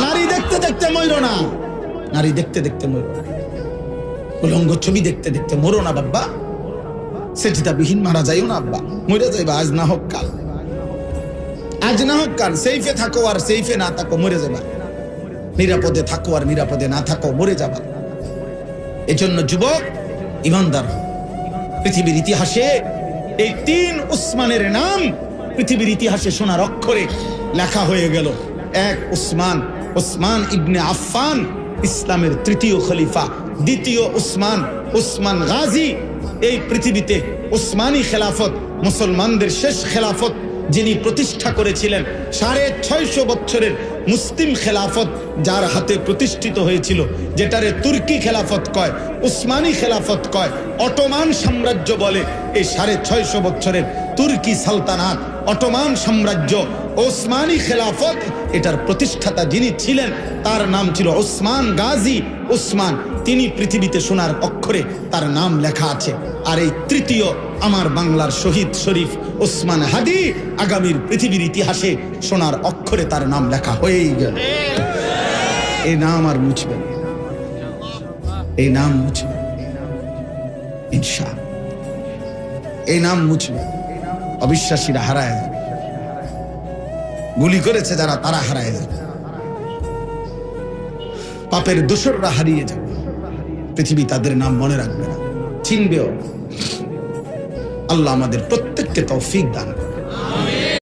নারী দেখতে দেখতে মরো না, নারী দেখতে দেখতে মরো না, উলঙ্গ ছবি দেখতে দেখতে মরো না বাব্বা, সেজদাবিহীন মারা যাইও না আব্বা, মরে যাইবা আজ না হোক কাল, আজ না হোক কাল, সেইফে থাকো আর সেইফে না থাকো মরে যাবা, নিরাপদে থাকো আর নিরাপদে না থাকো মরে যাবা। এজন্য যুবক ইমানদার, পৃথিবীর ইতিহাসে এই 3 উসমানের নাম পৃথিবীর ইতিহাসে সোনার অক্ষরে লেখা হয়ে গেল। 1 উসমান, উসমান ইবনে আফফান, ইসলামের 3য় খলিফা। 2য় উসমান, উসমান গাজী, এই পৃথিবীতে উসমানী খেলাফত, মুসলমানদের শেষ খেলাফত যিনি প্রতিষ্ঠা করেছিলেন, 650 বছরের মুসলিম খেলাফত যার হাতে প্রতিষ্ঠিত হয়েছিল, যেটারে তুর্কি খেলাফত কয়, উসমানী খেলাফত কয়, অটোমান সাম্রাজ্য বলে। এই 650 বছরের তুর্কি সালতানাত, অটোমান সাম্রাজ্য, ওসমানী খেলাফত, এটার প্রতিষ্ঠাতা যিনি ছিলেন তার নাম ছিল ওসমান গাজী উসমান। তিনি পৃথিবীতে সোনার অক্ষরে তার নাম লেখা আছে। আর এই 3য় আমার বাংলার শহীদ শরীফ ওসমান হাদী, আগামীর পৃথিবীর ইতিহাসে সোনার অক্ষরে তার নাম লেখা হয়েই গেল। এই নাম আর মুছবে না, এই নাম মুছবে ইনশাআল্লাহ, এই নাম মুছবে। অবিশ্বাসীরা হারায় যাবে, গুলি করেছে যারা তারা হারায় যাবে, পাপের দোসররা হারিয়ে যাবে, পৃথিবী তাদের নাম মনে রাখবে না, চিনবেও। আল্লাহ আমাদের প্রত্যেককে তৌফিক দান।